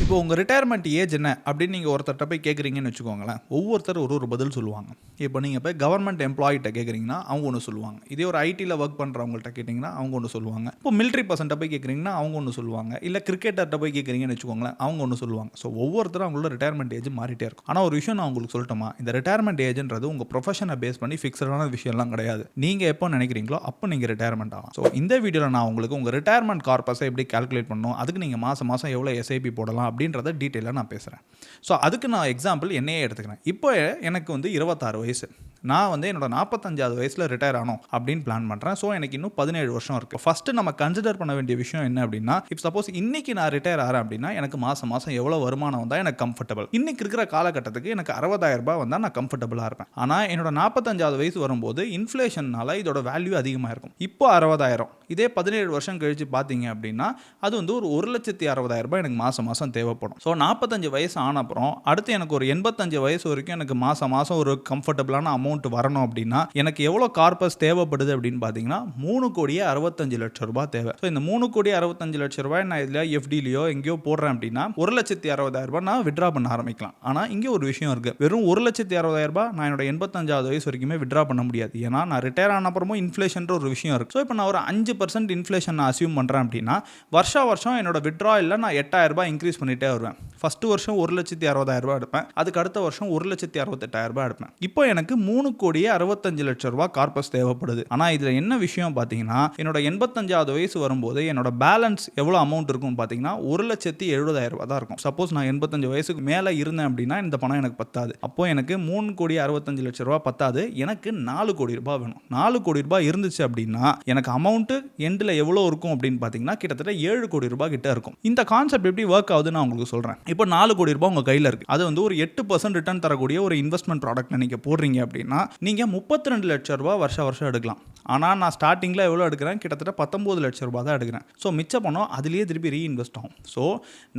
இப்போ உங்கள் retirement age என்ன அப்படின்னு நீங்கள் ஒருத்தர்கிட்ட போய் கேட்குறீங்கன்னு வச்சுக்கோங்களேன், ஒவ்வொருத்தர் ஒரு பதில் சொல்லுவாங்க. இப்போ நீங்கள் போய் கவர்மெண்ட் எம்ப்ளாயிட்ட கேட்குறீங்கன்னா அவங்க ஒன்று சொல்லுவாங்க. இதே ஒரு ஐடியில் ஒர்க் பண்ணுறவங்கள்ட்ட கேட்டிங்கன்னா அவங்க ஒன்று சொல்லுவாங்க. இப்போ மிலிட்ரி பர்சன்ட்ட போய் கேட்குறீங்கன்னா அவங்க ஒன்று சொல்லுவாங்க. இல்லை கிரிக்கெட்டர்கிட்ட போய் கேட்குறீங்கன்னு வச்சுக்கோங்களேன், அவங்க ஒன்று சொல்லுவாங்க. ஸோ ஒவ்வொருத்தரும் அவங்களோட ரிட்டையர்மெண்ட் ஏஜ் மாறிட்டே இருக்கும். ஆனால் ஒரு விஷயம் நான் உங்களுக்கு சொல்லட்டுமா, இந்த ரிட்டையர்மெண்ட் ஏஜ்ன்றது உங்கள் ப்ரொஃபஷனை பேஸ் பண்ணி ஃபிக்ஸடான விஷயம்லாம் கிடையாது. நீங்கள் எப்போ நினைக்கிறீங்களோ அப்போ நீங்கள் ரிட்டையர்மெண்ட் ஆகலாம். ஸோ இந்த வீடியோவில் நான் உங்களுக்கு உங்கள் ரிட்டையர்மெண்ட் கார்பஸை எப்படி கால்குலேட் பண்ணணும், அதுக்கு நீங்கள் மாதம் எவ்வளோ எஸ்ஐபி போடலாம் அப்படின்றத டீட்டெயிலாக நான் பேசுகிறேன். ஸோ அதுக்கு நான் எக்ஸாம்பிள் என்னையே எடுத்துக்கிறேன். இப்போ எனக்கு 26 வயசு. நான் என்னோட 45வது வயசில் ரிட்டையர் ஆனோம் அப்படின்னு பிளான் பண்ணுறேன். ஸோ எனக்கு இன்னும் 17 வருஷம் இருக்குது. ஃபஸ்ட்டு நம்ம கன்சிடர் பண்ண வேண்டிய விஷயம் என்ன அப்படின்னா, இப் சப்போஸ் இன்னைக்கு நான் ரிட்டையர் ஆகிறேன் அப்படின்னா எனக்கு மாதம் எவ்வளோ வருமானம் வந்தால் எனக்கு கம்ஃபர்டபுள். இன்னைக்கு இருக்கிற காலகட்டத்துக்கு எனக்கு 60,000 ரூபாய் வந்தால் நான் கம்ஃபர்டபுளாக இருப்பேன். ஆனால் என்னோட 45வது வயசு வரும்போது இன்ஃப்ளேஷன்னால இதோட வேல்யூ அதிகமாக இருக்கும். இப்போ 60,000, இதே 17 வருஷம் கழிச்சு பார்த்தீங்க அப்படின்னா அது ஒரு 1,60,000 ரூபாய் எனக்கு மாதம் தேவைப்படும். ஸோ 45 வயசு ஆன அப்புறம் அடுத்து எனக்கு ஒரு 85 வயசு வரைக்கும் எனக்கு மாதம் ஒரு கம்ஃபர்டபுளான அமௌண்ட் வரணும் அப்படின்னா எனக்கு எவ்வளோ கார்பஸ் தேவைப்படுது அப்படின்னு பார்த்தீங்கன்னா 3,65,00,000 ரூபாய் தேவை. ஸோ இந்த 3,65,00,000 ரூபாய் நான் இதில் எஃப்டிலையோ எங்கேயோ போடுறேன் அப்படின்னா 1,60,000 ரூபாய் நான் விட்ரா பண்ண ஆரம்பிக்கலாம். ஆனால் இங்கே ஒரு விஷயம் இருக்கு. வெறும் 1,60,000 ரூபாய் நான் என்னோட 85வது வயசு வரைக்குமே விட்ரா பண்ண முடியாது. ஏன்னா நான் ரிட்டையர் ஆன அப்புறமும் இன்ஃப்ளேஷன் ஒரு விஷயம் இருக்கு. ஸோ இப்போ நான் ஒரு 5% இன்ஃப்ளேஷன் நான் அசியூம் பண்ணுறேன் அப்படின்னா வருஷம் என்னோட விட்ராயில் நான் 8,000 ரூபாய் இன்க்ரீஸ் பண்ணிட்டே வருவேன். ஃபர்ஸ்ட் வருஷம் 1,60,000 ரூபாய் எடுப்பேன். அதுக்கு அடுத்த வருஷம் 1,68,000 ரூபாய் எடுப்பேன். இப்போ எனக்கு 3,65,00,000 ரூபாய் கார்பஸ் தேவைப்படுது. ஆனால் இதில் என்ன விஷயம் பார்த்தீங்கன்னா என்னோட 85வது வயசு வரும்போது என்னோட பேலன்ஸ் எவ்வளோ அமௌண்ட் இருக்கும் பார்த்தீங்கன்னா 1,70,70,000 ரூபாய் தான் இருக்கும். சப்போஸ் நான் 85 வயசுக்கு மேலே இருந்தேன் அப்படின்னா இந்த பணம் எனக்கு பத்தாது. அப்போ எனக்கு 3,65,00,000 ரூபாய் பத்தாது. எனக்கு 4 கோடி ரூபாய் வேணும். 4 கோடி ரூபாய் இருந்துச்சு அப்படின்னா எனக்கு அமௌண்ட் எண்டில் எவ்வளோ இருக்கும் அப்படின்னு பார்த்தீங்கன்னா கிட்டத்தட்ட 7 கோடி ரூபாய் கிட்ட இருக்கும். இந்த கான்செப்ட் எப்படி ஒர்க் ஆகுதுன்னு நான் உங்களுக்கு சொல்கிறேன். இப்போ 4 கோடி ரூபாய் உங்கள் கையில் இருக்குது. அது ஒரு 8% ரிட்டர்ன் தரக்கூடிய ஒரு இன்வெஸ்ட்மெண்ட் ப்ராடக்ட் நீங்கள் போடுறீங்க அப்படின்னா நீங்கள் 32 லட்சம் ரூபாய் வருஷம் எடுக்கலாம். ஆனால் நான் ஸ்டார்டிங்கில் எவ்வளோ எடுக்கிறேன், கிட்டத்தட்ட 19 லட்சம் ரூபாய் தான் எடுக்கிறேன். ஸோ மிச்ச பணம் அதுலேயே திருப்பி ரீஇன்வெஸ்ட் ஆகும். ஸோ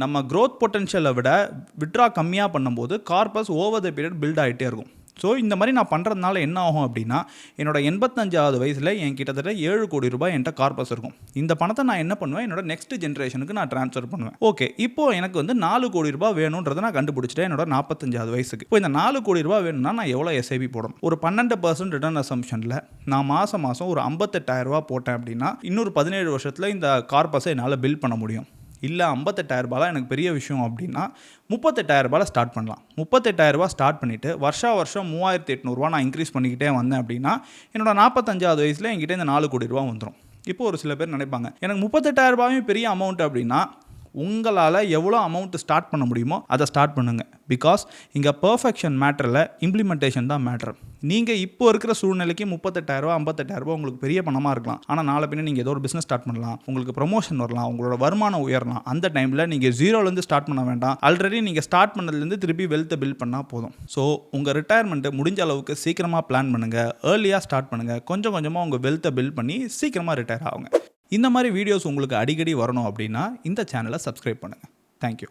நம்ம க்ரோத் பொட்டன்ஷியலை விட விட்ரா கம்மியாக பண்ணும்போது corpus over the period build ஆகிட்டே இருக்கும். ஸோ இந்த மாதிரி நான் பண்ணுறதுனால என்ன ஆகும் அப்படின்னா என்னோட 85வது வயசில் என் கிட்டத்தட்ட 7 கோடி ரூபாய் என்கிட்ட கார்பஸ் இருக்கும். இந்த பணத்தை நான் என்ன பண்ணுவேன், என்னோட நெக்ஸ்ட் ஜென்ரேஷனுக்கு நான் ட்ரான்ஸ்ஃபர் பண்ணுவேன். ஓகே, இப்போ எனக்கு 4 கோடி ரூபாய் வேணுன்றதை நான் கண்டுபிடிச்சிட்டேன் என்னோட 45வது வயசுக்கு. இப்போ இந்த 4 கோடி ரூபாய் வேணும்னா நான் எவ்வளோ எஸ்ஐபி போடணும்? ஒரு 12% ரிட்டர்ன் அசம்ஷனில் நான் மாதம் ஒரு 58,000 ரூபாய் போட்டேன் அப்படின்னா இன்னொரு 17 வருஷத்தில் இந்த கார்பஸை என்னால் பில்ட் பண்ண முடியும். இல்லை 58,000 ரூபாய் எனக்கு பெரிய விஷயம் அப்படின்னா 38,000 ரூபாய் ஸ்டார்ட் பண்ணலாம். 38,000 ரூபாய் ஸ்டார்ட் பண்ணிவிட்டு வருஷம் 3,800 ரூபா நான் இன்க்ரீஸ் பண்ணிக்கிட்டே வந்தேன் அப்படின்னா என்னோட 45வது வயசில் என்கிட்ட இந்த 4 கோடி ரூபாய் வந்துடும். இப்போ ஒரு சில பேர் நினைப்பாங்க எனக்கு 38,000 ரூபாயும் பெரிய அமௌண்ட் அப்படின்னா உங்களால் எவ்வளோ அமௌண்ட் ஸ்டார்ட் பண்ண முடியுமோ அதை ஸ்டார்ட் பண்ணுங்கள். பிகாஸ் இங்கே பர்ஃபெக்ஷன் மேட்டரில் இம்ப்ளிமெண்டேஷன் தான் மேட்டர். நீங்கள் இப்போ இருக்கிற சூழ்நிலைக்கு 38,000 ரூபா 58,000 ரூபா உங்களுக்கு பெரிய பணமாக இருக்கலாம். ஆனால் நாளை பின்ன நீங்கள் ஏதோ ஒரு பிஸ்னஸ் ஸ்டார்ட் பண்ணலாம், உங்களுக்கு ப்ரொமோஷன் வரலாம், உங்களோட வருமானம் உயரலாம். அந்த டைமில் நீங்கள் ஜீரோலேருந்து ஸ்டார்ட் பண்ண வேண்டாம். ஆல்ரெடி நீங்கள் ஸ்டார்ட் பண்ணதுலேருந்து திருப்பி வெல்த்தை பில்ட் பண்ணால் போதும். ஸோ உங்கள் ரிட்டையர்மெண்ட்டை முடிஞ்ச அளவுக்கு சீக்கிரமாக பிளான் பண்ணுங்கள், ஏர்லியாக ஸ்டார்ட் பண்ணுங்கள். கொஞ்சம் கொஞ்சமாக உங்கள் வெல்த்தை பில்ட் பண்ணி சீக்கிரமாக ரிட்டையர் ஆகுங்க. இந்த மாதிரி வீடியோஸ் உங்களுக்கு அடிக்கடி வரணும் அப்படின்னா இந்த சேனலை சப்ஸ்கிரைப் பண்ணுங்கள். தேங்க்யூ.